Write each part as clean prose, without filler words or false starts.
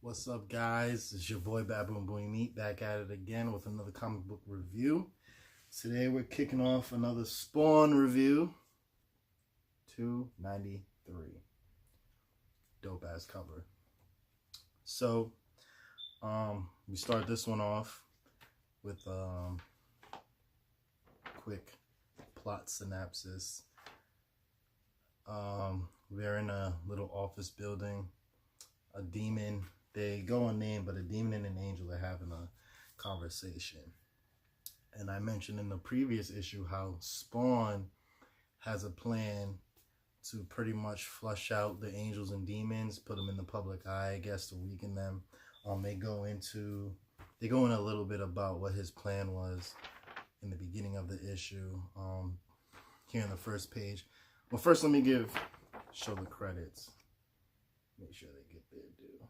What's up, guys? It's your boy Baboon Boy Meat back at it again with another comic book review. Today we're kicking off another Spawn review. 293. Dope ass cover. So, we start this one off with quick plot synopsis. We're in a little office building. A demon, they go unnamed, but a demon and an angel are having a conversation. And I mentioned in the previous issue how Spawn has a plan to pretty much flush out the angels and demons, put them in the public eye, I guess, to weaken them. They go in a little bit about what his plan was in the beginning of the issue, here in the first page. Well, first let me show the credits. Make sure they get their due.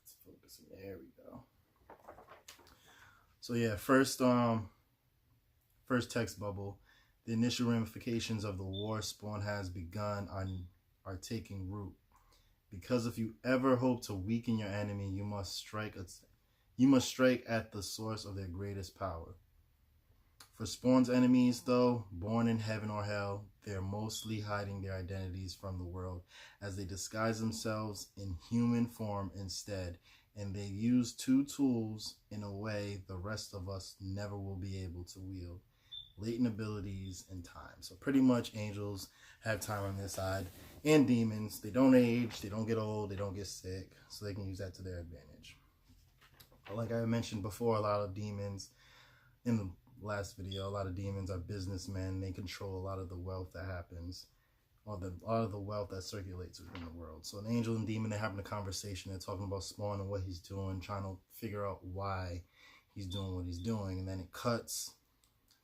Let's focus. There we go. So yeah, first text bubble. The initial ramifications of the war Spawn has begun are taking root. Because if you ever hope to weaken your enemy, you must strike at the source of their greatest power. For Spawn's enemies, though, born in heaven or hell, they're mostly hiding their identities from the world as they disguise themselves in human form instead, and they use two tools in a way the rest of us never will be able to wield: latent abilities and time. So pretty much angels have time on their side, and demons, they don't age, they don't get old, they don't get sick, so they can use that to their advantage. Like I mentioned before, a lot of demons in the last video, a lot of demons are businessmen. They control a lot of the wealth that happens, or a lot of the wealth that circulates within the world. So an angel and demon, they're having a conversation. They're talking about Spawn and what he's doing, trying to figure out why he's doing what he's doing. And then it cuts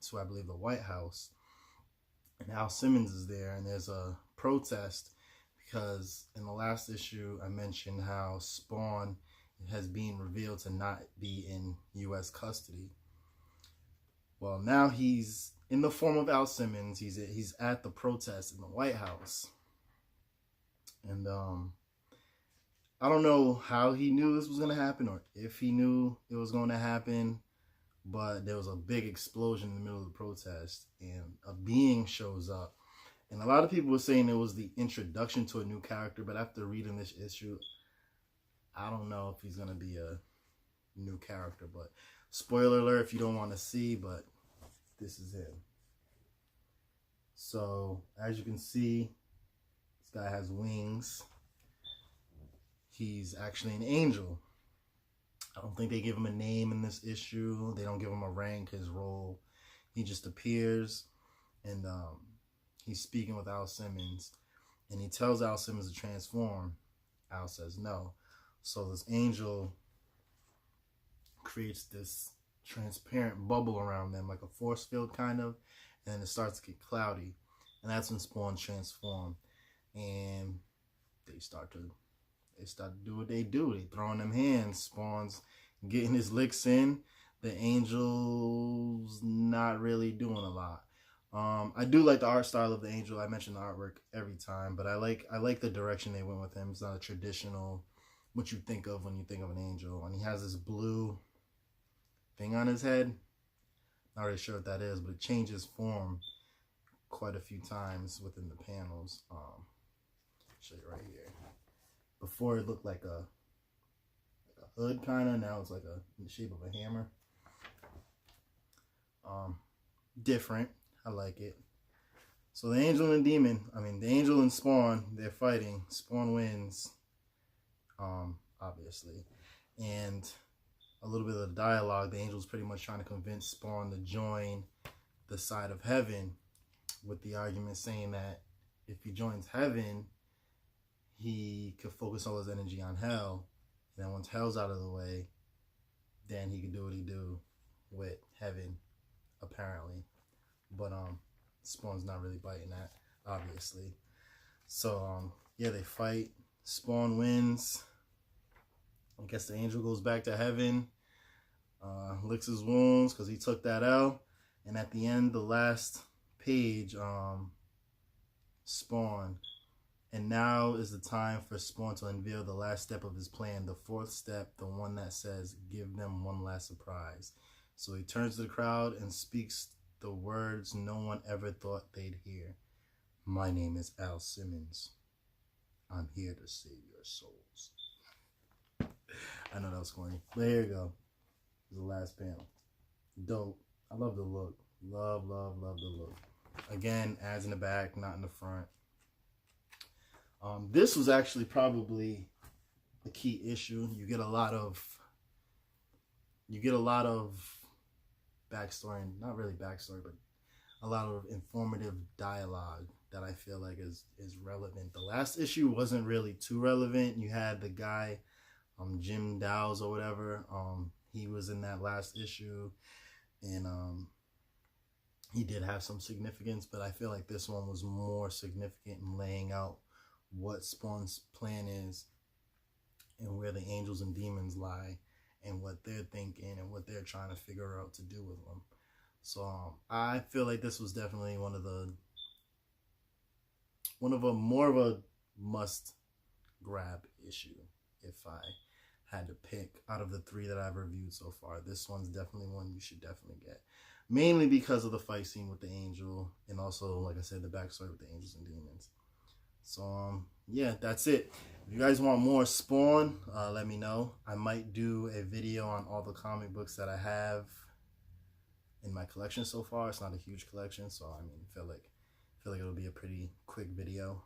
to, I believe, the White House. And Al Simmons is there, and there's a protest because in the last issue, I mentioned how Spawn has been revealed to not be in U.S. custody. Well, now he's in the form of Al Simmons. He's at the protest in the White House. And I don't know how he knew this was going to happen or if he knew it was going to happen, but there was a big explosion in the middle of the protest and a being shows up. And a lot of people were saying it was the introduction to a new character, but after reading this issue, I don't know if he's going to be a new character, but spoiler alert if you don't want to see, but this is him. So, as you can see, this guy has wings. He's actually an angel. I don't think they give him a name in this issue. They don't give him a rank, his role. He just appears, and he's speaking with Al Simmons, and he tells Al Simmons to transform. Al says no. So this angel creates this transparent bubble around them, like a force field kind of, and then it starts to get cloudy, and that's when Spawn transform, and they start to do what they do. They throw in them hands. Spawn's getting his licks in. The angel's not really doing a lot. I do like the art style of the angel. I mention the artwork every time, but I like the direction they went with him. It's not a traditional what you think of when you think of an angel, and he has this blue thing on his head. Not really sure what that is, but it changes form quite a few times within the panels. I'll show you right here. Before it looked like a hood kind of, now it's like in the shape of a hammer. Different. I like it. So the angel and demon, the angel and Spawn, they're fighting. Spawn wins, obviously. And a little bit of the dialogue, the angel's pretty much trying to convince Spawn to join the side of heaven, with the argument saying that if he joins heaven, he could focus all his energy on hell, and then once hell's out of the way, then he could do what he do with heaven, apparently. But Spawn's not really biting that, obviously. So yeah, they fight. Spawn wins. I guess the angel goes back to heaven, licks his wounds because he took that L. And at the end, the last page, Spawn And now is the time for Spawn to unveil the last step of his plan, the fourth step, the one that says, give them one last surprise. So he turns to the crowd and speaks the words no one ever thought they'd hear. My name is Al Simmons. I'm here to save your souls. I know that was corny, but here you go. The last panel. Dope. I love the look. Love the look. Again, ads in the back, not in the front. This was actually probably a key issue. You get a lot of backstory, and not really backstory, but a lot of informative dialogue that I feel like is relevant. The last issue wasn't really too relevant. You had the guy, Jim Dowes or whatever. He was in that last issue, and he did have some significance, but I feel like this one was more significant in laying out what Spawn's plan is and where the angels and demons lie and what they're thinking and what they're trying to figure out to do with them. So I feel like this was definitely one of a more of a must grab issue. If I had to pick out of the 3 that I've reviewed so far, this one's definitely one you should definitely get, mainly because of the fight scene with the angel, and also, like I said, the backstory with the angels and demons. So yeah, that's it. If you guys want more Spawn, let me know. I might do a video on all the comic books that I have in my collection so far. It's not a huge collection, so I mean, feel like it'll be a pretty quick video.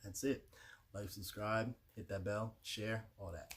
That's it. Like, subscribe, hit that bell, share, all that.